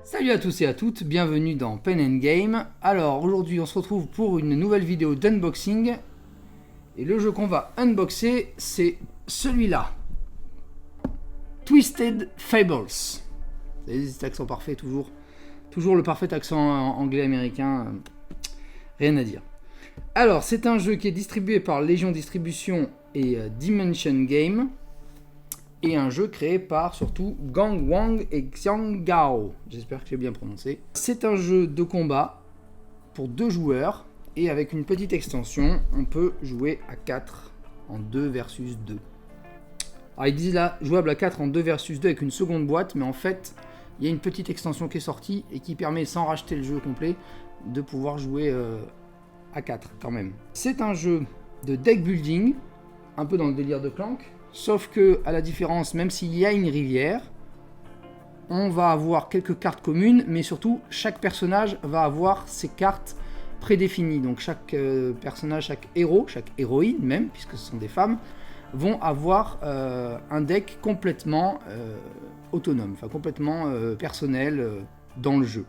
Salut à tous et à toutes, bienvenue dans Pen & Game. Alors aujourd'hui on se retrouve pour une nouvelle vidéo d'unboxing. Et le jeu qu'on va unboxer c'est celui-là. Twisted Fables. Vous avez cet accent parfait, toujours le parfait accent anglais-américain, rien à dire. Alors c'est un jeu qui est distribué par Légion Distribution et Dimension Game. Et un jeu créé par surtout Gang Wang et Xiang Gao. J'espère que j'ai bien prononcé. C'est un jeu de combat pour 2 joueurs. Et avec une petite extension, on peut jouer à 4 en 2 versus 2. Alors ils disent là, jouable à 4 en 2 versus 2 avec une seconde boîte. Mais en fait, il y a une petite extension qui est sortie et qui permet, sans racheter le jeu complet, de pouvoir jouer à 4 quand même. C'est un jeu de deck building, un peu dans le délire de Clank. Sauf que, à la différence, même s'il y a une rivière, on va avoir quelques cartes communes, mais surtout, chaque personnage va avoir ses cartes prédéfinies. Donc chaque personnage, chaque héros, chaque héroïne même, puisque ce sont des femmes, vont avoir un deck complètement autonome, enfin complètement personnel dans le jeu.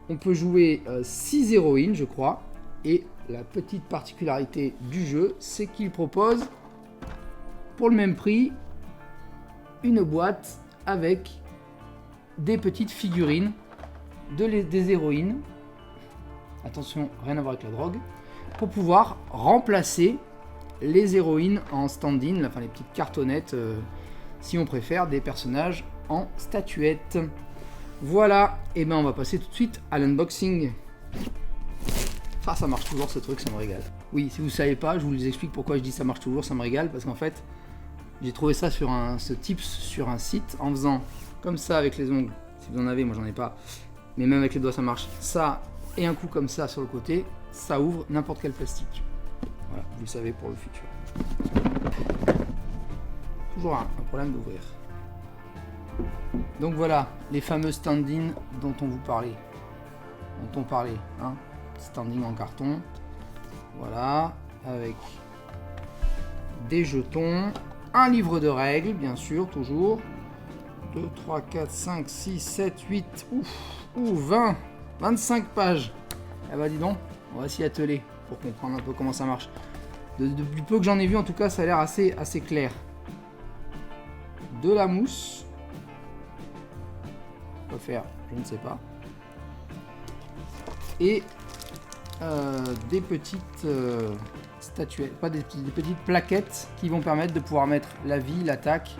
On peut jouer 6 héroïnes, je crois, et la petite particularité du jeu, c'est qu'il propose... pour le même prix, une boîte avec des petites figurines des héroïnes. Attention, rien à voir avec la drogue. Pour pouvoir remplacer les héroïnes en stand-in, enfin les petites cartonnettes, si on préfère, des personnages en statuettes. Voilà, et ben on va passer tout de suite à l'unboxing. Ça marche toujours ce truc, ça me régale. Oui, si vous ne savez pas, je vous explique pourquoi je dis ça marche toujours, ça me régale, parce qu'en fait, j'ai trouvé ça sur ce tips sur un site en faisant comme ça avec les ongles. Si vous en avez, moi j'en ai pas, mais même avec les doigts ça marche. Ça et un coup comme ça sur le côté, ça ouvre n'importe quel plastique. Voilà, vous le savez pour le futur. Toujours un problème d'ouvrir. Donc voilà, les fameux stand-in dont on vous parlait. Dont on parlait, hein. Standing en carton. Voilà, avec des jetons. Un livre de règles, bien sûr, toujours. 2, 3, 4, 5, 6, 7, 8, 20, 25 pages. Ah bah dis donc, on va s'y atteler pour comprendre un peu comment ça marche. Du peu que j'en ai vu, en tout cas, ça a l'air assez clair. De la mousse. Quoi faire, je ne sais pas. Et des petites... statuettes, pas des petites plaquettes qui vont permettre de pouvoir mettre la vie, l'attaque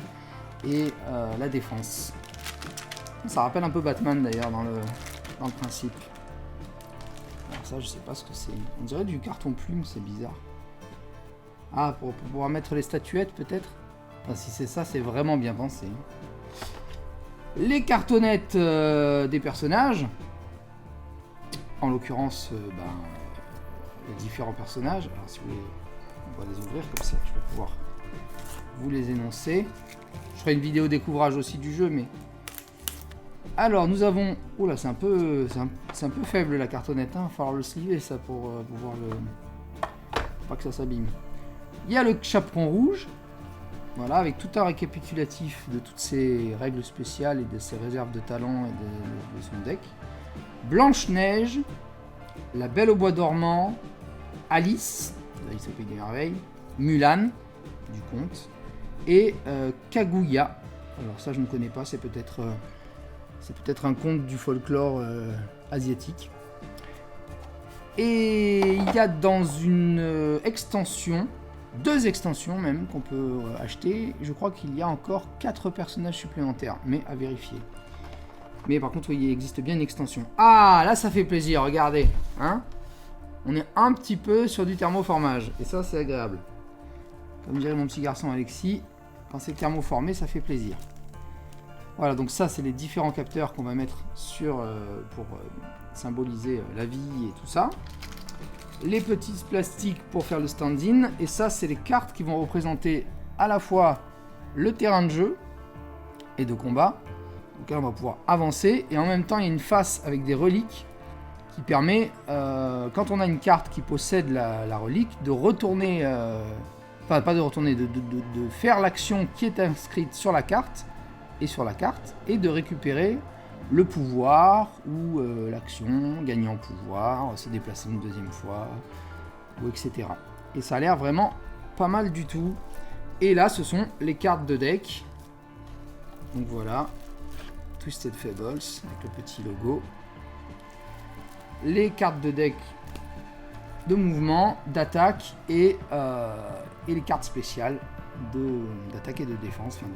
et la défense. Ça rappelle un peu Batman d'ailleurs dans le principe. Alors ça je sais pas ce que c'est. On dirait du carton plume, c'est bizarre. Ah, pour pouvoir mettre les statuettes peut-être. Enfin, si c'est ça, c'est vraiment bien pensé. Les cartonnettes des personnages. En l'occurrence, les différents personnages. Alors si vous voulez, on va les ouvrir comme ça, je vais pouvoir vous les énoncer. Je ferai une vidéo découvrage aussi du jeu, mais... Alors, nous avons... Oh là, c'est un peu faible la cartonnette, hein. Il va falloir le sliver ça pour pouvoir le... Pas que ça s'abîme. Il y a le chaperon rouge. Voilà, avec tout un récapitulatif de toutes ces règles spéciales et de ses réserves de talent et de son deck. Blanche-Neige, la Belle au bois dormant, Alice au Pays des Merveilles, Mulan, du conte, et Kaguya. Alors ça je ne connais pas, c'est peut-être un conte du folklore asiatique. Et il y a dans une extension, 2 extensions même qu'on peut acheter, je crois qu'il y a encore 4 personnages supplémentaires, mais à vérifier. Mais par contre, oui, il existe bien une extension. Ah, là, ça fait plaisir, regardez. Hein, on est un petit peu sur du thermoformage. Et ça, c'est agréable. Comme dirait mon petit garçon Alexis, quand c'est thermoformé, ça fait plaisir. Voilà, donc ça, c'est les différents capteurs qu'on va mettre sur pour symboliser la vie et tout ça. Les petits plastiques pour faire le stand-in. Et ça, c'est les cartes qui vont représenter à la fois le terrain de jeu et de combat. Donc là, on va pouvoir avancer. Et en même temps, il y a une face avec des reliques qui permet, quand on a une carte qui possède la relique, de retourner Enfin, pas de retourner, de faire l'action qui est inscrite sur la carte, et de récupérer le pouvoir, ou l'action, gagner en pouvoir, se déplacer une deuxième fois, ou etc. Et ça a l'air vraiment pas mal du tout. Et là, ce sont les cartes de deck. Donc voilà, Twisted Fables, avec le petit logo. Les cartes de deck de mouvement, d'attaque, et les cartes spéciales d'attaque et de défense, enfin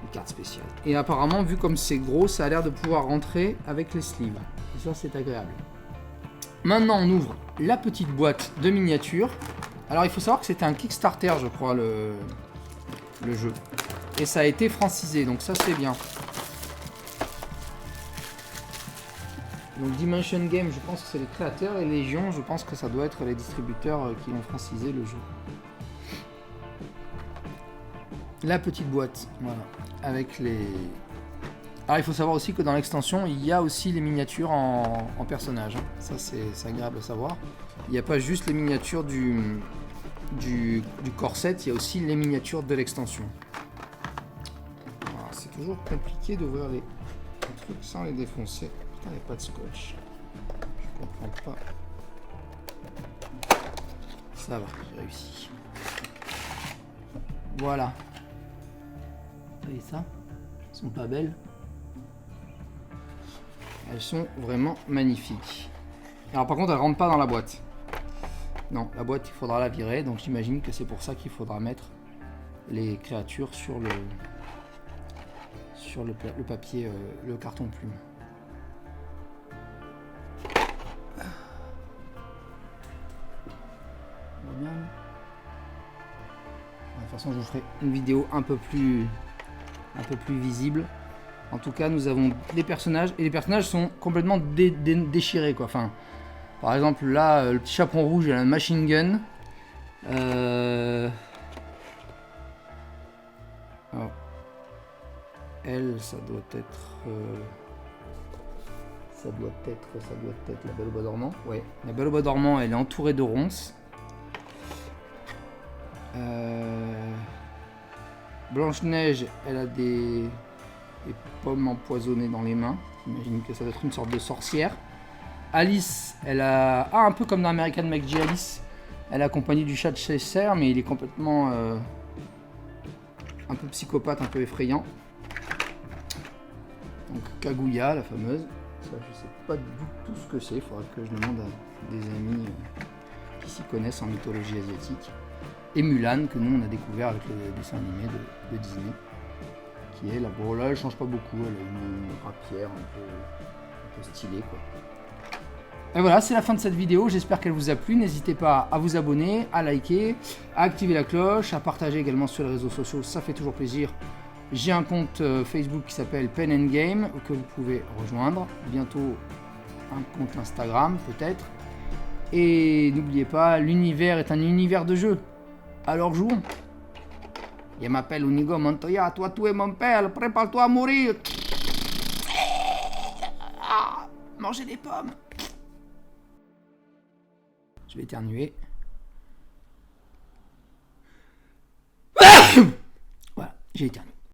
les cartes spéciales. Et apparemment, vu comme c'est gros, ça a l'air de pouvoir rentrer avec les sleeves. Et ça, c'est agréable. Maintenant, on ouvre la petite boîte de miniatures. Alors, il faut savoir que c'était un Kickstarter, je crois, le jeu. Et ça a été francisé, donc ça, c'est bien. Donc Dimension Game, je pense que c'est les créateurs, et Légion, je pense que ça doit être les distributeurs qui ont francisé le jeu. La petite boîte, voilà, avec les... Alors il faut savoir aussi que dans l'extension, il y a aussi les miniatures en personnages. Ça c'est agréable à savoir. Il n'y a pas juste les miniatures du corset, il y a aussi les miniatures de l'extension. C'est toujours compliqué d'ouvrir les trucs sans les défoncer. Putain, il n'y a pas de scotch. Je comprends pas. Ça va, j'ai réussi. Voilà. Vous voyez ça? Elles sont pas belles. Elles sont vraiment magnifiques. Alors par contre, elles rentrent pas dans la boîte. Non, la boîte, il faudra la virer. Donc j'imagine que c'est pour ça qu'il faudra mettre les créatures sur le papier, le carton plume. Bien. De toute façon, je vous ferai une vidéo un peu plus visible. En tout cas, nous avons des personnages, et les personnages sont complètement déchirés, quoi. Enfin, par exemple, là, le petit chaperon rouge, il a un machine gun. Alors, elle, ça doit être la Belle au Bois dormant. Ouais, la Belle au Bois dormant, elle est entourée de ronces. Blanche-Neige, elle a des pommes empoisonnées dans les mains. J'imagine que ça doit être une sorte de sorcière. Alice, elle a... un peu comme dans American McGee, Alice. Elle est accompagnée du chat de Cheshire, mais il est complètement... un peu psychopathe, un peu effrayant. Donc Kaguya, la fameuse. Ça, je sais pas du tout ce que c'est. Il faudra que je demande à des amis qui s'y connaissent en mythologie asiatique. Et Mulan, que nous on a découvert avec le dessin animé de Disney, qui est là. Bon, là elle change pas beaucoup, elle a une rapière un peu stylée, quoi. Et voilà, c'est la fin de cette vidéo, j'espère qu'elle vous a plu. N'hésitez pas à vous abonner, à liker, à activer la cloche, à partager également sur les réseaux sociaux, ça fait toujours plaisir. J'ai un compte Facebook qui s'appelle Pen and Game, que vous pouvez rejoindre. Bientôt un compte Instagram peut-être. Et n'oubliez pas, l'univers est un univers de jeu. Alors jouons. Je m'appelle Unigo Montoya, toi tu es mon père, prépare-toi à mourir. Manger des pommes. Je vais éternuer. Voilà, j'ai éternué.